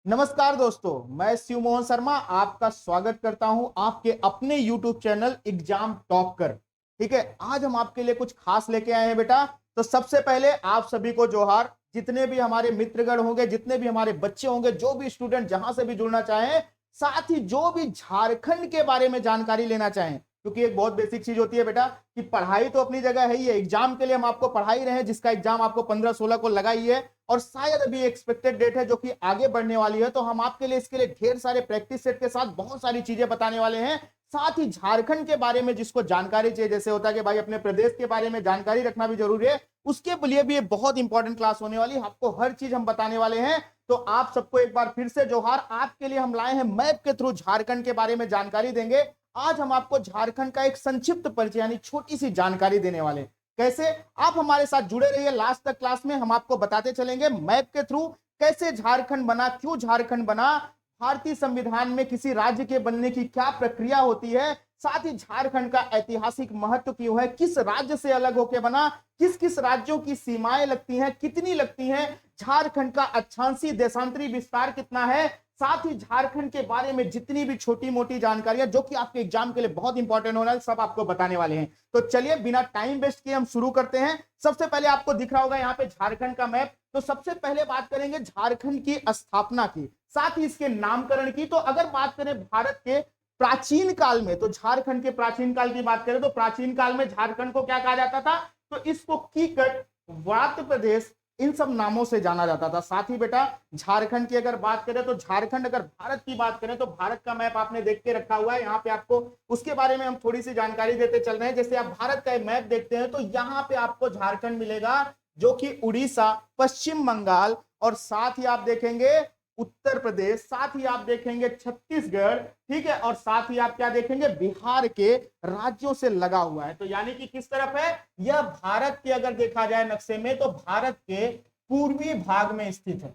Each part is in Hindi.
नमस्कार दोस्तों, मैं शिव मोहन शर्मा आपका स्वागत करता हूं आपके अपने YouTube चैनल एग्जाम टॉप कर। ठीक है, आज हम आपके लिए कुछ खास लेके आए हैं बेटा। तो सबसे पहले आप सभी को जोहार। जितने भी हमारे मित्रगण होंगे, जितने भी हमारे बच्चे होंगे, जो भी स्टूडेंट जहां से भी जुड़ना चाहें, साथ ही जो भी झारखंड के बारे में जानकारी लेना चाहें, क्योंकि एक बहुत बेसिक चीज होती है बेटा कि पढ़ाई तो अपनी जगह है ही है। एग्जाम के लिए हम आपको पढ़ा ही रहे हैं, जिसका एग्जाम आपको 15-16 को लगा ही है और शायद अभी एक्सपेक्टेड डेट है जो कि आगे बढ़ने वाली है। तो हम आपके लिए इसके लिए ढेर सारे प्रैक्टिस सेट के साथ बहुत सारी चीजें बताने वाले हैं। साथ ही झारखंड के बारे में जिसको जानकारी चाहिए, जैसे होता है कि भाई अपने प्रदेश के बारे में जानकारी रखना भी जरूरी है, उसके लिए भी ये बहुत इंपॉर्टेंट क्लास होने वाली है। आपको हर चीज हम बताने वाले हैं। तो आप सबको एक बार फिर से जोहार। आपके लिए हम लाए हैं मैप के थ्रू झारखंड के बारे में जानकारी देंगे। आज हम आपको झारखंड का एक संक्षिप्त परिचय यानी छोटी सी जानकारी देने वाले हैं। कैसे? आप हमारे साथ जुड़े रहिए लास्ट तक। क्लास में हम आपको बताते चलेंगे मैप के थ्रू कैसे झारखंड बना, क्यों झारखंड बना, भारतीय संविधान में किसी राज्य के बनने की क्या प्रक्रिया होती है, साथ ही झारखंड का ऐतिहासिक महत्व क्यों है, किस राज्य से अलग होकर बना, किस किस राज्यों की सीमाएं लगती हैं, कितनी लगती हैं, झारखंड का अक्षांशीय देशांतरी विस्तार कितना है, साथ ही झारखंड के बारे में जितनी भी छोटी मोटी जानकारियां जो कि आपके एग्जाम के लिए बहुत इंपॉर्टेंट होना है, सब आपको बताने वाले हैं। तो चलिए बिना टाइम वेस्ट किए हम शुरू करते हैं। सबसे पहले आपको दिख रहा होगा यहाँ पे झारखंड का मैप। तो सबसे पहले बात करेंगे झारखंड की स्थापना की, साथ ही इसके नामकरण की। तो अगर बात करें भारत के प्राचीन काल में, तो झारखंड के प्राचीन काल की बात करें तो प्राचीन काल में झारखंड को क्या कहा जाता था? तो इसको कीकट, वात प्रदेश, इन सब नामों से जाना जाता था। साथ ही बेटा झारखंड की अगर बात करें तो झारखंड, अगर भारत की बात करें तो भारत का मैप आपने देख के रखा हुआ है यहाँ पे। आपको उसके बारे में हम थोड़ी सी जानकारी देते चल रहे हैं। जैसे आप भारत का मैप देखते हैं तो यहाँ पे आपको झारखंड मिलेगा, जो कि उड़ीसा, पश्चिम बंगाल और साथ ही आप देखेंगे उत्तर प्रदेश, साथ ही आप देखेंगे छत्तीसगढ़, ठीक है, और साथ ही आप क्या देखेंगे, बिहार के राज्यों से लगा हुआ है। तो यानी कि किस तरफ है यह? भारत के अगर देखा जाए नक्शे में तो भारत के पूर्वी भाग में स्थित है,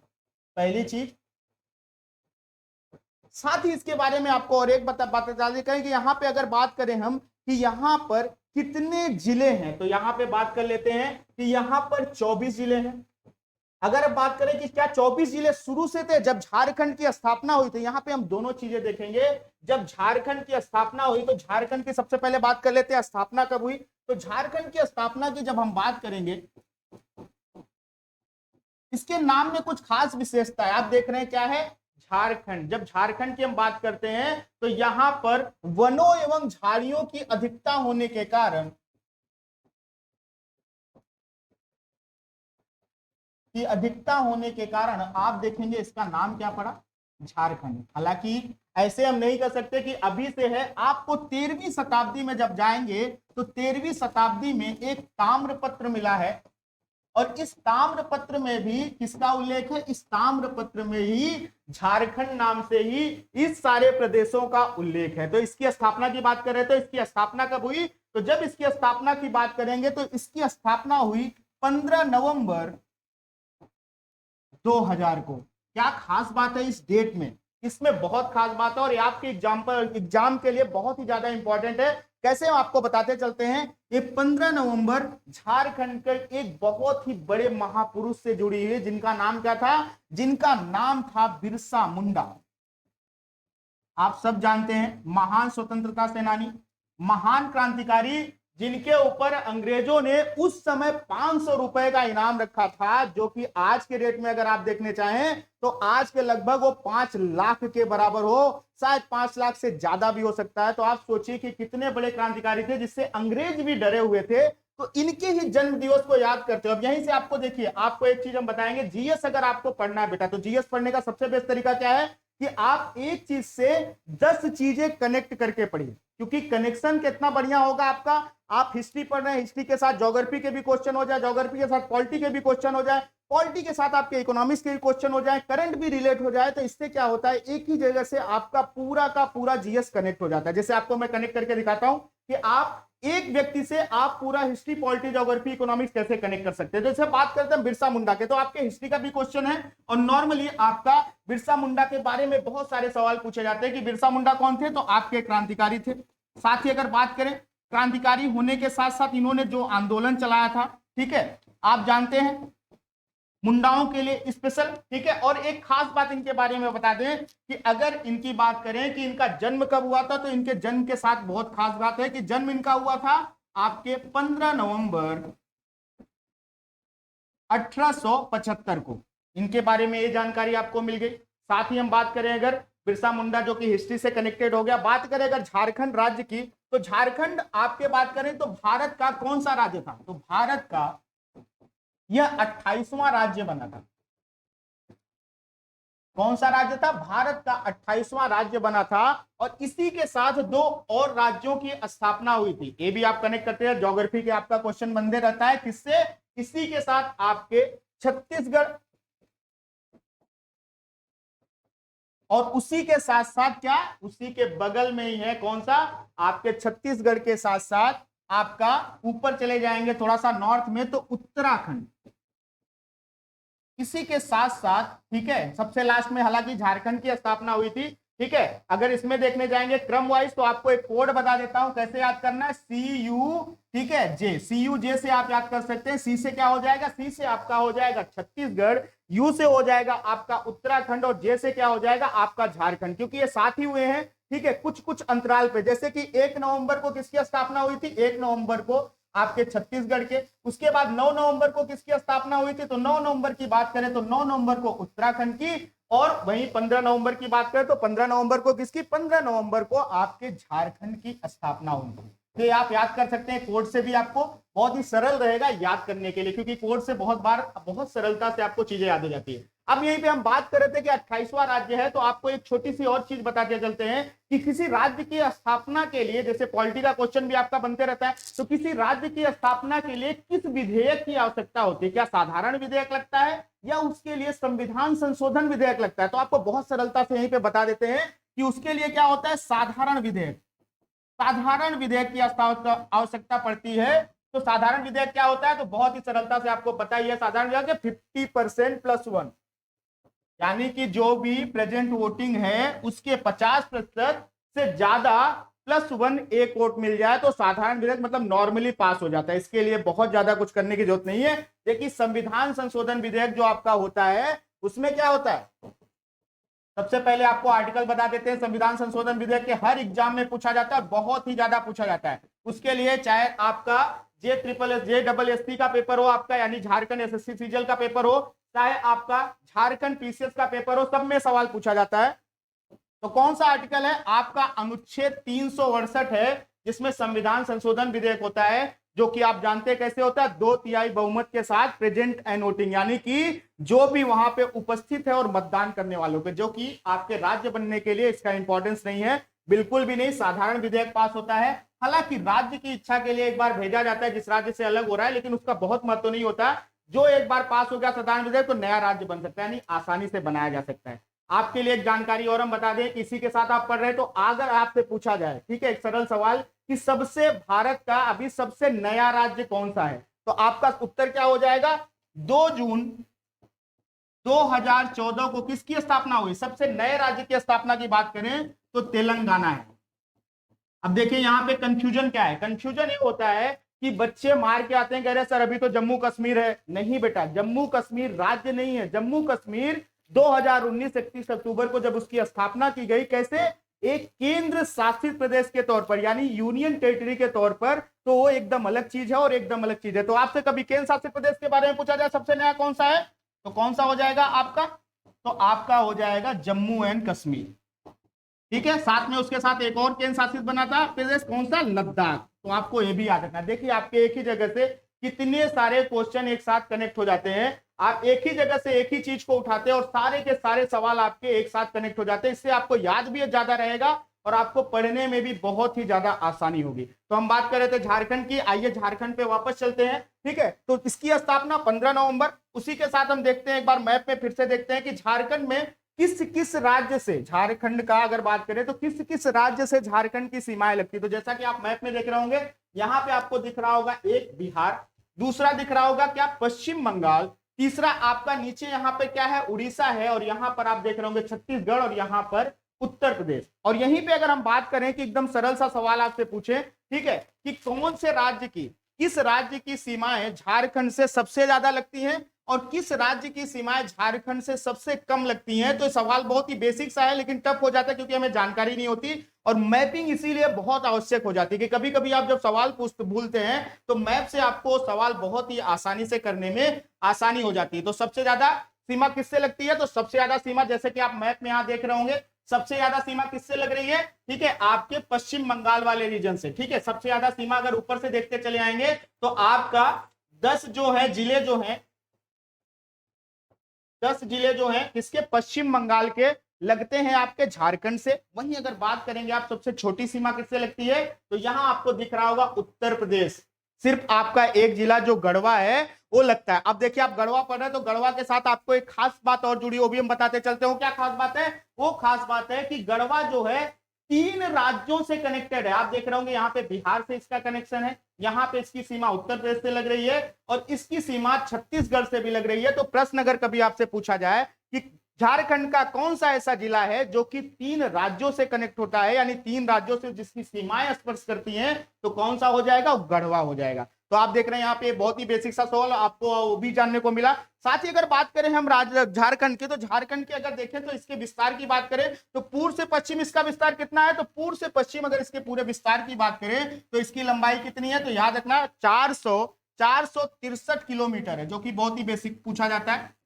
पहली चीज। साथ ही इसके बारे में आपको और एक बता दें कि यहाँ पे अगर बात करें हम कि यहाँ पर कितने जिले हैं, तो यहाँ पे बात कर लेते हैं कि यहाँ पर 24 जिले हैं। अगर अब बात करें कि क्या 24 जिले शुरू से थे जब झारखंड की स्थापना हुई? तो यहाँ पे हम दोनों चीजें देखेंगे। जब झारखंड की स्थापना हुई तो झारखंड की सबसे पहले बात कर लेते हैं स्थापना कब हुई। तो झारखंड की स्थापना की जब हम बात करेंगे, इसके नाम में कुछ खास विशेषता है। आप देख रहे हैं क्या है? झारखंड। जब झारखंड की हम बात करते हैं तो यहां पर वनों एवं झाड़ियों की अधिकता होने के कारण, की अधिकता होने के कारण आप देखेंगे इसका नाम क्या पड़ा? झारखंड। हालांकि ऐसे हम नहीं कर सकते कि अभी से है। आपको 13वीं शताब्दी में जब जाएंगे तो 13वीं शताब्दी में एक ताम्रपत्र मिला है और इस ताम्रपत्र में भी किसका उल्लेख है? इस ताम्रपत्र में ही झारखंड नाम से ही इस सारे प्रदेशों का उल्लेख है। तो इसकी स्थापना की बात करें तो इसकी स्थापना कब हुई? तो जब इसकी स्थापना की बात करेंगे तो इसकी स्थापना हुई 15 नवंबर 2000 को। क्या खास बात है इस डेट में? इसमें बहुत खास बात है और ये आपके एग्जाम के लिए बहुत ही ज्यादा इंपॉर्टेंट है। कैसे हम आपको बताते चलते हैं। ये 15 नवंबर झारखंड के एक बहुत ही बड़े महापुरुष से जुड़ी हुई है, जिनका नाम क्या था? जिनका नाम था बिरसा मुंडा। आप सब जानते हैं, महान स्वतंत्रता सेनानी, महान क्रांतिकारी, जिनके ऊपर अंग्रेजों ने उस समय 500 रुपए का इनाम रखा था, जो कि आज के रेट में अगर आप देखने चाहें तो आज के लगभग वो 5 लाख के बराबर हो, शायद 5 लाख से ज्यादा भी हो सकता है। तो आप सोचिए कि कितने बड़े क्रांतिकारी थे जिससे अंग्रेज भी डरे हुए थे। तो इनके ही जन्म दिवस को याद करते हो। अब यहीं से आपको देखिए, आपको एक चीज हम बताएंगे, जीएस अगर आपको पढ़ना है बेटा तो जीएस पढ़ने का सबसे बेस्ट तरीका क्या है कि आप एक चीज से 10 चीजें कनेक्ट करके पढ़िए, क्योंकि कनेक्शन कितना बढ़िया होगा आपका। आप हिस्ट्री पढ़ रहे हैं, हिस्ट्री के साथ ज्योग्राफी के भी क्वेश्चन हो जाए, ज्योग्राफी के साथ पॉलिटी के भी क्वेश्चन हो जाए, पॉलिटी के साथ आपके इकोनॉमिक्स के भी क्वेश्चन हो जाए, करंट भी रिलेट हो जाए। तो इससे क्या होता है, एक ही जगह से आपका पूरा का पूरा जीएस कनेक्ट हो जाता है। जैसे आपको मैं कनेक्ट करके दिखाता हूं कि आप एक व्यक्ति से आप पूरा हिस्ट्री, पॉलिटी, ज्योग्राफी, इकोनॉमिक्स कैसे कनेक्ट कर सकते हैं। जैसे बात करते हैं बिरसा मुंडा के, तो आपके हिस्ट्री का भी क्वेश्चन है और नॉर्मली आपका बिरसा मुंडा के बारे में बहुत सारे सवाल पूछे जाते हैं कि बिरसा मुंडा कौन थे, तो आपके क्रांतिकारी थे। साथ ही अगर बात करें क्रांतिकारी होने के साथ साथ इन्होंने जो आंदोलन चलाया था, ठीक है, आप जानते हैं मुंडाओं के लिए स्पेशल, ठीक है। और एक खास बात इनके बारे में बता दें कि अगर इनकी बात करें कि इनका जन्म कब हुआ था, तो इनके जन्म के साथ बहुत खास बात है कि जन्म इनका हुआ था आपके 15 नवंबर 1875 को। इनके बारे में ये जानकारी आपको मिल गई। साथ ही हम बात करें अगर बिरसा मुंडा जो कि हिस्ट्री से कनेक्टेड हो गया, बात करें अगर झारखंड राज्य की, तो झारखंड आपके बात करें तो भारत का कौन सा राज्य था, तो भारत का यह 28वां राज्य बना था। कौन सा राज्य था, भारत का 28वां राज्य बना था। और इसी के साथ दो और राज्यों की स्थापना हुई थी। ये भी आप कनेक्ट करते हैं, ज्योग्राफी के आपका क्वेश्चन बनते रहता है किससे, इसी के साथ आपके छत्तीसगढ़, और उसी के साथ साथ क्या, उसी के बगल में ही है कौन सा, आपके छत्तीसगढ़ के साथ साथ आपका ऊपर चले जाएंगे थोड़ा सा नॉर्थ में तो उत्तराखंड, इसी के साथ साथ, ठीक है। सबसे लास्ट में हालांकि झारखंड की स्थापना हुई थी, ठीक है। अगर इसमें देखने जाएंगे क्रम वाइज तो आपको एक कोड बता देता हूं कैसे याद करना है, CU, ठीक है, जे, CU जे से आप याद कर सकते हैं। सी से क्या हो जाएगा, सी से आपका हो जाएगा छत्तीसगढ़, यू से हो जाएगा आपका उत्तराखंड, और जे से क्या हो जाएगा आपका झारखंड, क्योंकि ये साथ ही हुए हैं, ठीक है, कुछ कुछ अंतराल पे। जैसे कि 1 नवंबर को किसकी स्थापना हुई थी, 1 नवंबर को आपके छत्तीसगढ़ के। उसके बाद 9 नवंबर को किसकी स्थापना हुई थी, तो 9 नवंबर की बात करें तो 9 नवंबर को उत्तराखंड की। और वहीं 15 नवंबर की बात करें तो 15 नवंबर को किसकी, 15 नवंबर को आपके झारखंड की स्थापना हुई थी। तो ये आप याद कर सकते हैं, कोड से भी आपको बहुत ही सरल रहेगा याद करने के लिए, क्योंकि कोड से बहुत बार बहुत सरलता से आपको चीजें याद हो जाती है। अब यहीं पे हम बात कर रहे थे कि 28वां राज्य है, तो आपको एक छोटी सी और चीज बता के चलते हैं कि किसी राज्य की स्थापना के लिए, जैसे पॉलिटी का क्वेश्चन भी आपका बनते रहता है, तो किसी राज्य की स्थापना के लिए किस विधेयक की आवश्यकता होती है, क्या साधारण विधेयक लगता है या उसके लिए संविधान संशोधन विधेयक लगता है। तो आपको बहुत सरलता से यहीं पे बता देते हैं कि उसके लिए क्या होता है, साधारण विधेयक। साधारण विधेयक की आवश्यकता पड़ती है। तो साधारण विधेयक क्या होता है, तो बहुत ही सरलता से आपको पता ही है, साधारण विधेयक 50% + 1, यानी कि जो भी प्रेजेंट वोटिंग है उसके 50% से ज्यादा +1 एक वोट मिल जाए तो साधारण विधेयक मतलब नॉर्मली पास हो जाता है। इसके लिए बहुत ज्यादा कुछ करने की जरूरत नहीं है। देखिए संविधान संशोधन विधेयक जो आपका होता है उसमें क्या होता है, सबसे पहले आपको आर्टिकल बता देते हैं। संविधान संशोधन विधेयक के हर एग्जाम में पूछा जाता है, बहुत ही ज्यादा पूछा जाता है। उसके लिए चाहे आपका JSS का पेपर हो आपका, यानी झारखंड SSC सीजीएल का पेपर हो, चाहे आपका झारखंड PCS का पेपर हो, सब में सवाल पूछा जाता है। तो कौन सा आर्टिकल है आपका, अनुच्छेद 368 है, जिसमें संविधान संशोधन विधेयक होता है, जो कि आप जानते हैं कैसे होता है, 2/3 बहुमत के साथ प्रेजेंट एंड वोटिंग, यानी कि जो भी वहां पे उपस्थित है और मतदान करने वालों के, जो कि आपके राज्य बनने के लिए इसका इंपॉर्टेंस नहीं है, बिल्कुल भी नहीं। साधारण विधेयक पास होता है, हालांकि राज्य की इच्छा के लिए एक बार भेजा जाता है जिस राज्य से अलग हो रहा है, लेकिन उसका बहुत महत्व नहीं होता। जो एक बार पास हो गया साधारण विधेयक तो नया राज्य बन सकता है, यानी आसानी से बनाया जा सकता है। आपके लिए एक जानकारी और हम बता दें, इसी के साथ आप पढ़ रहे हैं, तो अगर आपसे पूछा जाए, ठीक है, एक सरल सवाल कि सबसे भारत का अभी सबसे नया राज्य कौन सा है, तो आपका उत्तर क्या हो जाएगा, 2 जून 2014 को किसकी स्थापना हुई, सबसे नए राज्य की स्थापना की बात करें तो तेलंगाना है। अब देखिए यहां पे कंफ्यूजन क्या है, कंफ्यूजन ये होता है कि बच्चे मार के आते हैं, कह रहे हैं सर अभी तो जम्मू कश्मीर है। नहीं बेटा, जम्मू कश्मीर राज्य नहीं है। जम्मू कश्मीर 2019 31 अक्टूबर को जब उसकी स्थापना की गई, कैसे, एक केंद्र शासित प्रदेश के तौर पर, यानी यूनियन टेरिटरी के तौर पर, तो वो एकदम अलग चीज है और एकदम अलग चीज है। तो आपसे कभी केंद्र शासित प्रदेश के बारे में पूछा जाए सबसे नया कौन सा है, तो कौन सा हो जाएगा आपका, तो आपका हो जाएगा जम्मू एंड कश्मीर, ठीक है। साथ में उसके साथ एक और केंद्र शासित बना था प्रदेश, कौन सा, लद्दाख। तो आपको ये भी याद रखना। देखिए आपके एक ही जगह से कितने सारे क्वेश्चन एक साथ कनेक्ट हो जाते हैं, आप एक ही जगह से एक ही चीज को उठाते हैं और सारे के सारे सवाल आपके एक साथ कनेक्ट हो जाते हैं। इससे आपको याद भी ज्यादा रहेगा और आपको पढ़ने में भी बहुत ही ज्यादा आसानी होगी। तो हम बात कर रहे थे झारखंड की, आइए झारखंड पे वापस चलते हैं, ठीक है। तो इसकी स्थापना 15 नवंबर, उसी के साथ हम देखते हैं, एक बार मैप में फिर से देखते हैं कि झारखंड में किस किस राज्य से, झारखंड का अगर बात करें तो किस किस राज्य से झारखंड की सीमाएं लगती। तो जैसा कि आप मैप में देख रहे होंगे, यहां पे आपको दिख रहा होगा एक बिहार, दूसरा दिख रहा होगा क्या, पश्चिम बंगाल, तीसरा आपका नीचे यहां पे क्या है, उड़ीसा है, और यहां पर आप देख रहे होंगे छत्तीसगढ़, और यहां पर उत्तर प्रदेश। और यहीं पे अगर हम बात करें कि एकदम सरल सा सवाल आपसे पूछे, ठीक है, कि कौन से राज्य की, किस राज्य की सीमाएं झारखंड से सबसे ज्यादा लगती हैं और किस राज्य की सीमाएं झारखंड से सबसे कम लगती हैं? तो ये सवाल बहुत ही बेसिक सा है लेकिन टफ हो जाता है क्योंकि हमें जानकारी नहीं होती, और मैपिंग इसीलिए बहुत आवश्यक हो जाती है कि कभी कभी आप जब सवाल भूलते हैं तो मैप से आपको सवाल बहुत ही आसानी से करने में आसानी हो जाती है। तो सबसे ज्यादा सीमा किससे लगती है? तो सबसे ज्यादा सीमा, जैसे कि आप मैप में यहां देख रहे होंगे, सबसे ज्यादा सीमा किससे लग रही है? ठीक है, आपके पश्चिम बंगाल वाले रीजन से। ठीक है, सबसे ज्यादा सीमा अगर ऊपर से देखते चले आएंगे तो आपका 10 जो है जिले जो हैं, 10 जिले जो हैं किसके? पश्चिम बंगाल के लगते हैं आपके झारखंड से। वहीं अगर बात करेंगे आप सबसे छोटी सीमा किससे लगती है, तो यहां आपको दिख रहा होगा उत्तर प्रदेश। सिर्फ आपका एक जिला जो गढ़वा है वो लगता है। अब देखिए, आप गढ़वा पढ़ रहे हैं तो गढ़वा के साथ आपको एक खास बात और जुड़ी, वो भी हम बताते चलते हो। क्या खास बात है? वो खास बात है कि गढ़वा जो है 3 राज्यों से कनेक्टेड है। आप देख रहे होंगे यहाँ पे बिहार से इसका कनेक्शन है, यहाँ पे इसकी सीमा उत्तर प्रदेश से लग रही है, और इसकी सीमा छत्तीसगढ़ से भी लग रही है। तो प्रश्न अगर कभी आपसे पूछा जाए कि झारखंड का कौन सा ऐसा जिला है जो कि 3 राज्यों से कनेक्ट होता है, यानी 3 राज्यों से जिसकी सीमाएं स्पर्श करती हैं, तो कौन सा हो जाएगा? गढ़वा हो जाएगा। तो आप देख रहे हैं यहाँ पे बहुत ही बेसिक सा सवाल आपको वो भी जानने को मिला। साथ ही अगर बात करें हम झारखंड के, तो झारखंड के अगर देखें तो इसके विस्तार की बात करें तो पूर्व से पश्चिम इसका विस्तार कितना है? तो पूर्व से पश्चिम अगर इसके पूरे विस्तार की बात करें तो इसकी लंबाई कितनी है? तो याद रखना 463 किलोमीटर है, जो कि बहुत ही बेसिक पूछा जाता है।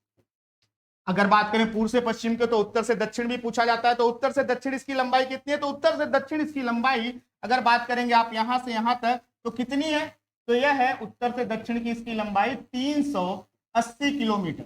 अगर बात करें पूर्व से पश्चिम के तो उत्तर से दक्षिण भी पूछा जाता है, तो उत्तर से दक्षिण इसकी लंबाई कितनी है? तो उत्तर से दक्षिण इसकी लंबाई अगर बात करेंगे आप यहां से यहां तक तो कितनी है? तो यह है उत्तर से दक्षिण की इसकी लंबाई 380 किलोमीटर।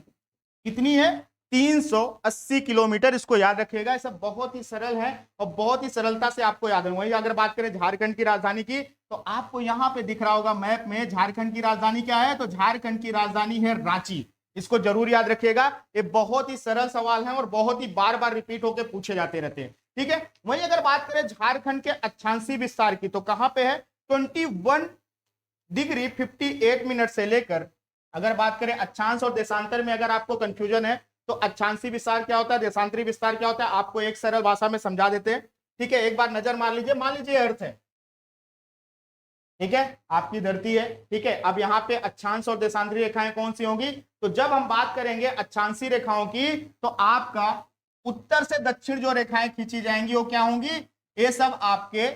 कितनी है? 380 किलोमीटर। इसको याद रखिएगा, ये सब बहुत ही सरल है और बहुत ही सरलता से आपको याद है। वही अगर बात करें झारखंड की राजधानी की तो आपको यहां पे दिख रहा होगा मैप में झारखंड की राजधानी क्या है? तो झारखंड की राजधानी है रांची। इसको जरूर याद रखिएगा, ये बहुत ही सरल सवाल है और बहुत ही बार बार रिपीट होकर पूछे जाते रहते हैं। ठीक है, वहीं अगर बात करें झारखंड के अक्षांशीय विस्तार की तो कहां पे है? 21 डिग्री 58 मिनट से लेकर, अगर बात करें अक्षांश और देशांतर में अगर आपको कंफ्यूजन है तो अक्षांशीय विस्तार क्या होता है, देशांतरी विस्तार क्या होता है, आपको एक सरल भाषा में समझा देते हैं। ठीक है, एक बार नजर मार लीजिए। मान लीजिए अर्थ है, ठीक है, आपकी धरती है। ठीक है, अब यहाँ पे अक्षांश और देशांतरी रेखाएं कौन सी होंगी? तो जब हम बात करेंगे अक्षांशीय रेखाओं की तो आपका उत्तर से दक्षिण जो रेखाएं खींची जाएंगी वो क्या होंगी? ये सब आपके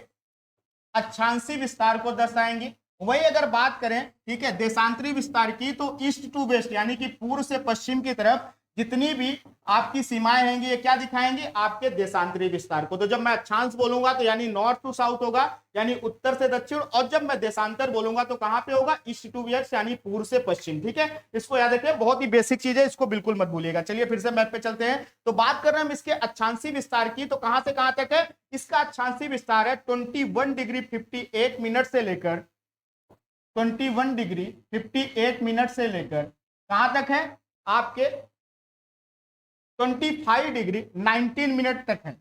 अक्षांशीय विस्तार को दर्शाएंगी। वही अगर बात करें, ठीक है, देशांतरी विस्तार की तो ईस्ट टू वेस्ट यानी कि पूर्व से पश्चिम की तरफ जितनी भी आपकी सीमाएं होंगी ये क्या दिखाएंगे? आपके देशांतरी विस्तार को। तो जब मैं अक्षांश बोलूंगा तो यानी नॉर्थ टू साउथ होगा, यानी उत्तर से दक्षिण, और जब मैं देशांतर बोलूंगा तो कहां पे होगा? ईस्ट टू वेस्ट यानी पूर्व से पश्चिम। ठीक है, इसको याद रखिए, बहुत ही बेसिक चीज है, इसको बिल्कुल मत भूलिएगा। चलिए फिर से मैप पे चलते हैं। तो बात कर रहे हैं हम इसके अक्षांशीय विस्तार की, तो कहां से कहां तक है? इसका अक्षांशीय विस्तार है 21 डिग्री 58 मिनट से लेकर 21 डिग्री 58 मिनट से लेकर कहां तक है? आपके 25 डिग्री 19 मिनट तक है।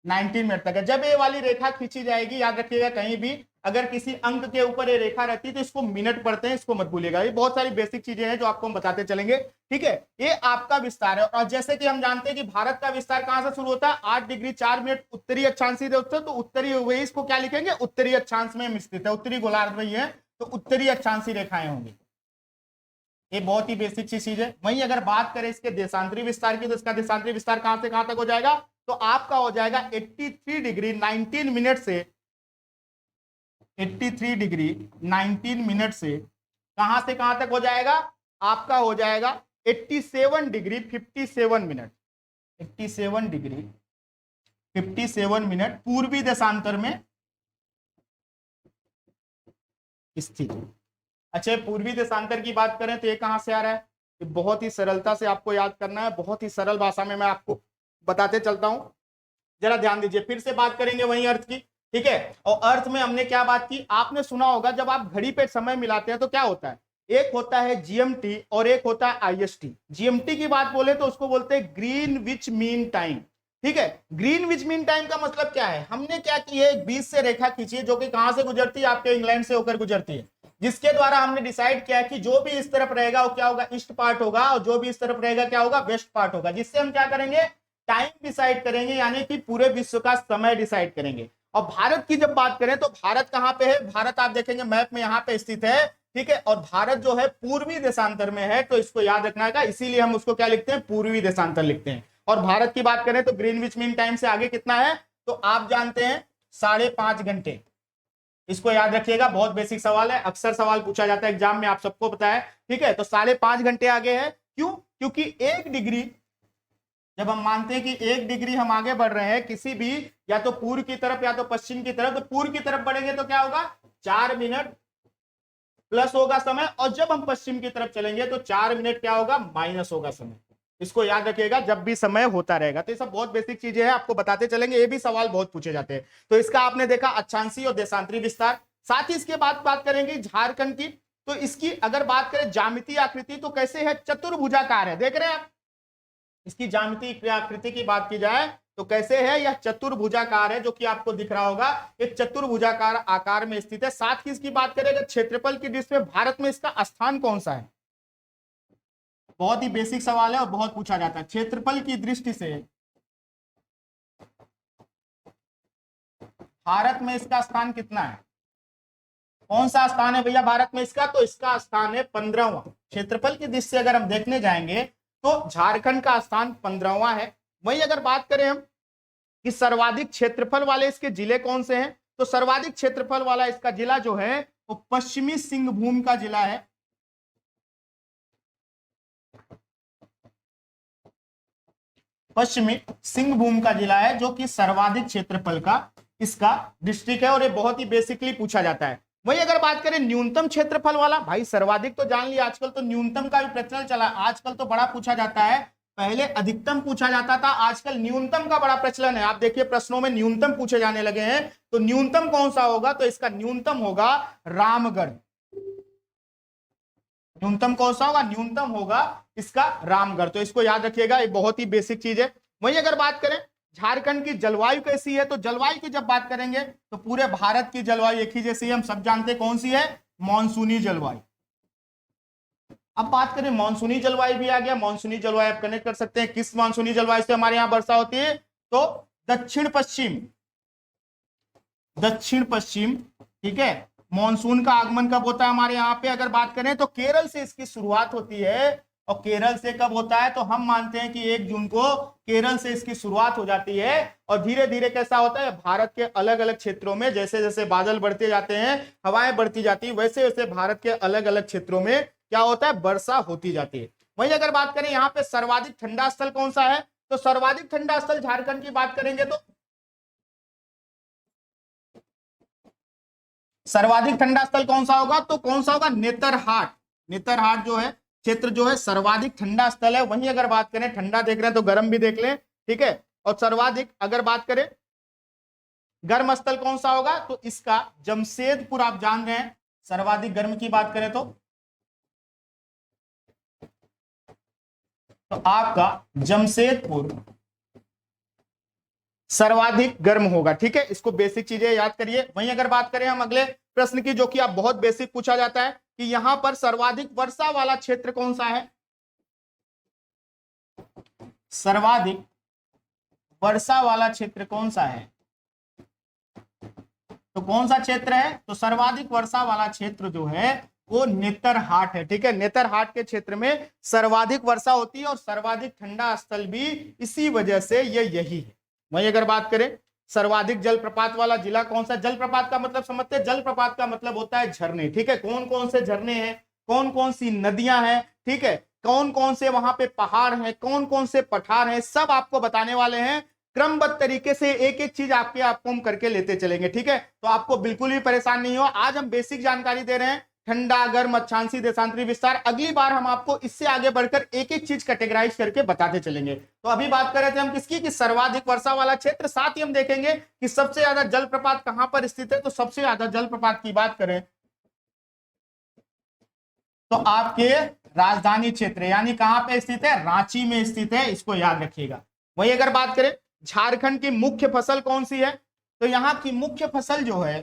19 मिनट तक है। जब ये वाली रेखा खींची जाएगी, याद रखिएगा, कहीं भी अगर किसी अंक के ऊपर ये रेखा रहती है तो इसको मिनट पढ़ते हैं, इसको मत भूलिएगा। ये बहुत सारी बेसिक चीजें हैं जो आपको हम बताते चलेंगे। ठीक है, ये आपका विस्तार है। और जैसे कि हम जानते हैं कि भारत का विस्तार कहां से शुरू होता है? 8 डिग्री 4 मिनट उत्तरी अक्षांश से उत्तर, तो उत्तरी वही, इसको क्या लिखेंगे? उत्तरी अक्षांश में स्थित है, उत्तरी गोलार्ध वही है, तो उत्तरी अक्षांशीय रेखाएं होंगी। ये बहुत ही बेसिक सी चीज है। वहीं अगर बात करें इसके देशांतरी विस्तार की तो इसका देशांतरी विस्तार कहां से कहां तक हो जाएगा? तो आपका हो जाएगा 83 डिग्री 19 मिनट से 83 डिग्री 19 मिनट से कहां से कहां तक हो जाएगा? आपका हो जाएगा 87 डिग्री 57 मिनट। 87 डिग्री 57 मिनट पूर्वी देशांतर में स्थित। अच्छा, पूर्वी देशांतर की बात करें तो ये कहां से आ रहा है? ये बहुत ही सरलता से आपको याद करना है, बहुत ही सरल भाषा में मैं आपको बताते चलता हूं, जरा ध्यान दीजिए। फिर से बात करेंगे वही अर्थ की। ठीक है, और अर्थ में हमने क्या बात की? आपने सुना होगा जब आप घड़ी पे समय मिलाते हैं तो क्या होता है? एक होता है जीएमटी और एक होता है आईएसटी। जीएमटी की बात बोले तो उसको बोलते हैं ग्रीनविच मीन टाइम। ठीक है, ग्रीनविच मीन टाइम का मतलब क्या है? हमने क्या की है, एक बीच से रेखा खींची है जो कि कहां से गुजरती है? आपके इंग्लैंड से होकर गुजरती है, जिसके द्वारा हमने डिसाइड किया कि जो भी इस तरफ रहेगा वो क्या होगा? ईस्ट पार्ट होगा, और जो भी इस तरफ रहेगा क्या होगा? वेस्ट पार्ट होगा। जिससे हम क्या करेंगे? टाइम डिसाइड करेंगे, यानी कि पूरे विश्व का समय डिसाइड करेंगे। और भारत की जब बात करें तो भारत कहां पे है? भारत आप देखेंगे मैप में यहां पे स्थित है, ठीक है, और भारत जो है पूर्वी देशांतर में है, तो इसको याद रखना है, इसीलिए हम उसको क्या लिखते हैं, पूर्वी देशांतर लिखते हैं। और भारत की बात करें तो ग्रीनविच मीन टाइम से आगे कितना है, तो आप जानते हैं 5.5 घंटे। इसको याद रखिएगा, बहुत बेसिक सवाल है, अक्सर सवाल पूछा जाता है एग्जाम में, आप सबको पता है, ठीक है। तो 5.5 घंटे आगे है, क्यों, क्योंकि 1 डिग्री, जब हम मानते हैं कि 1 डिग्री हम आगे बढ़ रहे हैं किसी भी, या तो पूर्व की तरफ या तो पश्चिम की तरफ, तो पूर्व की तरफ बढ़ेंगे तो क्या होगा, 4 मिनट प्लस होगा समय, और जब हम पश्चिम की तरफ चलेंगे तो 4 मिनट क्या होगा, माइनस होगा समय। इसको याद रखिएगा जब भी समय होता रहेगा। तो ये सब बहुत बेसिक चीजें हैं, आपको बताते चलेंगे, ये भी सवाल बहुत पूछे जाते हैं। तो इसका आपने देखा अक्षांशीय और देशांतरी विस्तार। साथ ही इसके बाद बात करेंगे झारखंड की। तो इसकी अगर बात करें ज्यामितीय आकृति तो कैसे है, चतुर्भुजाकार है, देख रहे हैं आप, इसकी ज्यामितीय आकृति की बात की जाए तो कैसे है, यह चतुर्भुजाकार है, जो कि आपको दिख रहा होगा, एक चतुर्भुजाकार आकार में स्थित है। साथ ही इसकी बात करें अगर क्षेत्रफल की दृष्टि में भारत में इसका स्थान कौन सा है, बहुत ही बेसिक सवाल है और बहुत पूछा जाता है। क्षेत्रफल की दृष्टि से भारत में इसका स्थान कितना है, कौन सा स्थान है भैया भारत में इसका, तो इसका स्थान है 15वां। क्षेत्रफल की दृष्टि से अगर हम देखने जाएंगे तो झारखंड का स्थान 15वां है। वही अगर बात करें हम कि सर्वाधिक क्षेत्रफल वाले इसके जिले कौन से हैं, तो सर्वाधिक क्षेत्रफल वाला इसका जिला जो है वो पश्चिमी सिंहभूम का जिला है। पश्चिमी सिंहभूम का जिला है जो कि सर्वाधिक क्षेत्रफल का इसका डिस्ट्रिक्ट है, और ये बहुत ही बेसिकली पूछा जाता है। वही अगर बात करें न्यूनतम क्षेत्रफल वाला, भाई सर्वाधिक तो जान लिया, आजकल तो न्यूनतम का भी प्रचलन चला, आजकल तो बड़ा पूछा जाता है, पहले अधिकतम पूछा जाता था, आजकल न्यूनतम का बड़ा प्रचलन है। आप देखिए प्रश्नों में न्यूनतम पूछे जाने लगे हैं, तो न्यूनतम कौन सा होगा, तो इसका न्यूनतम होगा रामगढ़। न्यूनतम कौन सा होगा, न्यूनतम होगा इसका रामगढ़। तो इसको याद रखिएगा, ये बहुत ही बेसिक चीज है। वहीं अगर बात करें झारखंड की जलवायु कैसी है, तो जलवायु की जब बात करेंगे तो पूरे भारत की जलवायु एक ही जैसी है, हम सब जानते हैं कौन सी है, मानसूनी जलवायु। अब बात करें मानसूनी जलवायु भी आ गया, मानसूनी जलवायु आप कनेक्ट कर सकते हैं, किस मानसूनी जलवायु से हमारे यहां वर्षा होती है, तो दक्षिण पश्चिम, दक्षिण पश्चिम, ठीक है। मानसून का आगमन कब होता है हमारे यहाँ पे, अगर बात करें तो केरल से इसकी शुरुआत होती है, और केरल से कब होता है, तो हम मानते हैं कि 1 जून को केरल से इसकी शुरुआत हो जाती है, और धीरे धीरे कैसा होता है, भारत के अलग अलग क्षेत्रों में जैसे जैसे बादल बढ़ते जाते हैं, हवाएं बढ़ती जाती है, वैसे वैसे भारत के अलग अलग क्षेत्रों में क्या होता है, वर्षा होती जाती है। वहीं अगर बात करें यहाँ पे सर्वाधिक ठंडा स्थल कौन सा है, तो सर्वाधिक ठंडा स्थल झारखंड की बात करेंगे तो सर्वाधिक ठंडा स्थल कौन सा होगा, तो कौन सा होगा, नेतरहाट। नेतरहाट जो है क्षेत्र जो है सर्वाधिक ठंडा स्थल है। वहीं अगर बात करें ठंडा देख रहे हैं तो गर्म भी देख लें, ठीक है। और सर्वाधिक अगर बात करें गर्म स्थल कौन सा होगा, तो इसका जमशेदपुर, आप जान रहे हैं सर्वाधिक गर्म की बात करें तो आपका जमशेदपुर सर्वाधिक गर्म होगा, ठीक है। इसको बेसिक चीजें याद करिए। वहीं अगर बात करें हम अगले प्रश्न की, जो कि आप बहुत बेसिक पूछा जाता है कि यहां पर सर्वाधिक वर्षा वाला क्षेत्र कौन सा है, सर्वाधिक वर्षा वाला क्षेत्र कौन सा है, तो कौन सा क्षेत्र है, तो सर्वाधिक वर्षा वाला क्षेत्र जो है वो नेतरहाट है, ठीक है। नेतरहाट के क्षेत्र में सर्वाधिक वर्षा होती है, और सर्वाधिक ठंडा स्थल भी इसी वजह से ये यही है। वहीं अगर बात करें सर्वाधिक जलप्रपात वाला जिला कौन सा, जलप्रपात का मतलब समझते हैं, जलप्रपात का मतलब होता है झरने, ठीक है। कौन कौन से झरने हैं, कौन कौन सी नदियां हैं, ठीक है, कौन कौन से वहां पे पहाड़ हैं, कौन कौन से पठार हैं, सब आपको बताने वाले हैं क्रमबद्ध तरीके से, एक एक चीज आपको हम करके लेते चलेंगे, ठीक है। तो आपको बिल्कुल भी परेशान नहीं हो, आज हम बेसिक जानकारी दे रहे हैं, ठंडा गर्म अक्षांशीय देशांतरी विस्तार। अगली बार हम आपको इससे आगे बढ़कर एक एक चीज कैटेगराइज करके बताते चलेंगे। तो अभी बात कर रहे थे हम किसकी, कि सर्वाधिक वर्षा वाला क्षेत्र। साथ ही हम देखेंगे कि सबसे ज्यादा जलप्रपात कहां पर स्थित है, तो सबसे ज्यादा जलप्रपात की बात करें तो आपके राजधानी क्षेत्र, यानी कहां पे स्थित है, रांची में स्थित है, इसको याद रखिएगा। वही अगर बात करें झारखंड की मुख्य फसल कौन सी है, तो यहां की मुख्य फसल जो है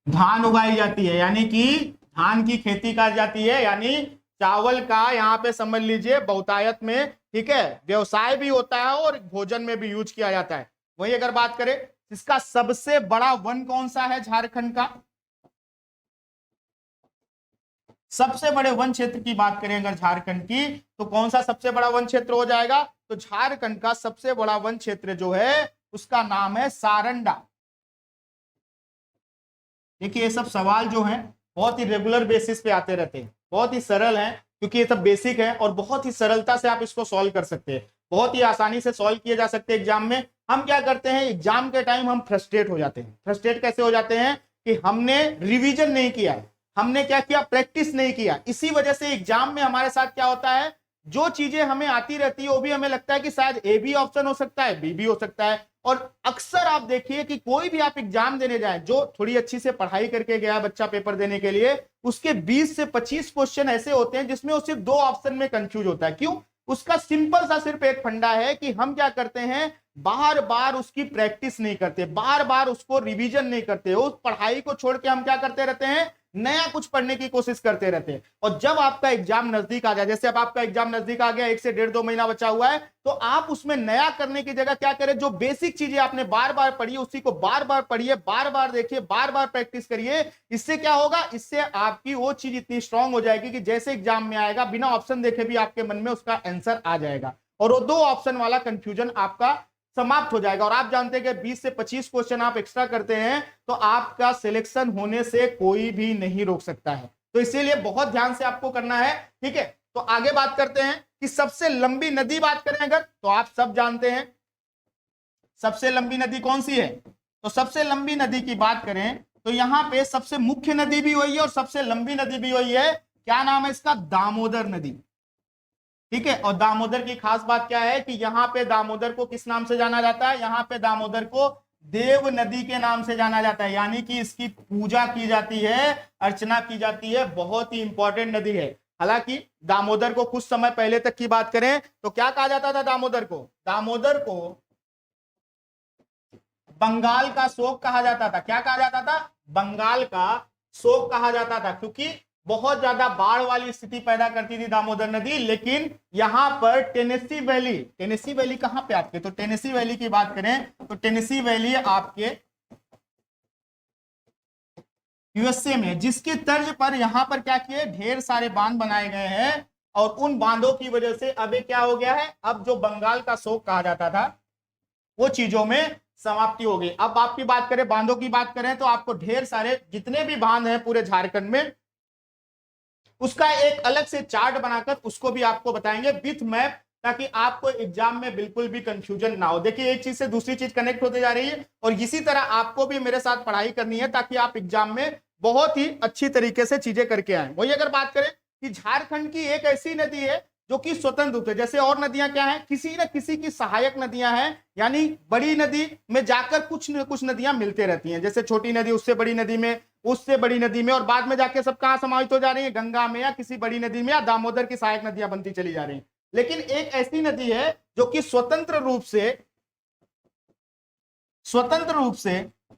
धान उगाई जाती है, यानी कि धान की खेती की जाती है, यानी चावल का यहाँ पे समझ लीजिए बहुतायत में, ठीक है, व्यवसाय भी होता है और भोजन में भी यूज किया जाता है। वही अगर बात करें इसका सबसे बड़ा वन कौन सा है झारखंड का? सबसे बड़े वन क्षेत्र की बात करें अगर झारखंड की, तो कौन सा सबसे बड़ा वन क्षेत्र हो जाएगा? तो झारखंड का सबसे बड़ा वन क्षेत्र जो है उसका नाम है सारंडा। देखिए ये सब सवाल जो हैं बहुत ही रेगुलर बेसिस पे आते रहते हैं, बहुत ही सरल हैं क्योंकि ये सब बेसिक है और बहुत ही सरलता से आप इसको सॉल्व कर सकते हैं, बहुत ही आसानी से सॉल्व किए जा सकते हैं एग्जाम में। हम क्या करते हैं एग्जाम के टाइम हम फ्रस्ट्रेट हो जाते हैं। फ्रस्ट्रेट कैसे हो जाते हैं कि हमने रिवीजन नहीं किया है, हमने क्या किया प्रैक्टिस नहीं किया। इसी वजह से एग्जाम में हमारे साथ क्या होता है, जो चीजें हमें आती रहती है वो भी हमें लगता है कि शायद ए भी ऑप्शन हो सकता है, बी भी हो सकता है। और अक्सर आप देखिए कि कोई भी आप एग्जाम देने जाएं, जो थोड़ी अच्छी से पढ़ाई करके गया बच्चा पेपर देने के लिए, उसके 20 से 25 क्वेश्चन ऐसे होते हैं जिसमें वो सिर्फ 2 ऑप्शन में कंफ्यूज होता है। क्यों? उसका सिंपल सा सिर्फ एक फंडा है कि हम क्या करते हैं बार बार उसकी प्रैक्टिस नहीं करते, बार बार उसको रिवीजन नहीं करते, उस पढ़ाई को छोड़ के हम क्या करते रहते हैं नया कुछ पढ़ने की कोशिश करते रहते हैं। और जब आपका एग्जाम नजदीक आ जाए, जैसे अब आपका एग्जाम नजदीक आ गया, 1 से 1.5-2 महीना बचा हुआ है, तो आप उसमें नया करने की जगह क्या करें, जो बेसिक चीजें आपने बार बार पढ़ी उसी को बार बार पढ़िए, बार बार देखिए, बार बार प्रैक्टिस करिए। इससे क्या होगा, इससे आपकी वो चीज इतनी स्ट्रांग हो जाएगी कि जैसे एग्जाम में आएगा बिना ऑप्शन देखे भी आपके मन में उसका आंसर आ जाएगा और वो 2 ऑप्शन वाला कंफ्यूजन आपका समाप्त हो जाएगा। और आप जानते हैं कि 20 से 25 क्वेश्चन आप एक्स्ट्रा करते हैं तो आपका सिलेक्शन होने से कोई भी नहीं रोक सकता है। तो इसीलिए बहुत ध्यान से आपको करना है, ठीक है। तो आगे बात करते हैं कि सबसे लंबी नदी बात करें अगर, तो आप सब जानते हैं सबसे लंबी नदी कौन सी है। तो सबसे लंबी नदी की बात करें तो यहां पे सबसे मुख्य नदी भी वही है और सबसे लंबी नदी भी वही है। क्या नाम है इसका? दामोदर नदी, ठीक है। और दामोदर की खास बात क्या है कि यहां पे दामोदर को किस नाम से जाना जाता है? यहां पे दामोदर को देव नदी के नाम से जाना जाता है, यानी कि इसकी पूजा की जाती है, अर्चना की जाती है, बहुत ही इंपॉर्टेंट नदी है। हालांकि दामोदर को कुछ समय पहले तक की बात करें तो क्या कहा जाता था दामोदर को? दामोदर को बंगाल का शोक कहा जाता था। क्या कहा जाता था? बंगाल का शोक कहा जाता था, क्योंकि बहुत ज्यादा बाढ़ वाली स्थिति पैदा करती थी दामोदर नदी। लेकिन यहां पर टेनेसी वैली, टेनेसी वैली कहां पे आपके, तो टेनेसी वैली की बात करें तो टेनेसी वैली आपके यूएसए में, जिसके तर्ज पर यहां पर क्या किए ढेर सारे बांध बनाए गए हैं और उन बांधों की वजह से अब क्या हो गया है, अब जो बंगाल का शोक कहा जाता था वो चीजों में समाप्ति हो गई। अब आपकी बात करें बांधों की बात करें तो आपको ढेर सारे जितने भी बांध हैं पूरे झारखंड में उसका एक अलग से चार्ट बनाकर उसको भी आपको बताएंगे विथ मैप, ताकि आपको एग्जाम में बिल्कुल भी कंफ्यूजन ना हो। देखिए एक चीज से दूसरी चीज कनेक्ट होते जा रही है और इसी तरह आपको भी मेरे साथ पढ़ाई करनी है ताकि आप एग्जाम में बहुत ही अच्छी तरीके से चीजें करके आए। वही अगर बात करें कि झारखंड की एक ऐसी नदी है जो कि स्वतंत्र रूप से, जैसे और नदियां क्या हैं किसी न किसी की सहायक नदियां हैं, यानी बड़ी नदी में जाकर कुछ न कुछ नदियां मिलते रहती हैं, जैसे छोटी नदी उससे बड़ी नदी में, उससे बड़ी नदी में, और बाद में जाके सब कहां समाहित हो जा रही है, गंगा में या किसी बड़ी नदी में या दामोदर की सहायक नदियां बनती चली जा रही हैं। लेकिन एक ऐसी नदी है जो कि स्वतंत्र रूप से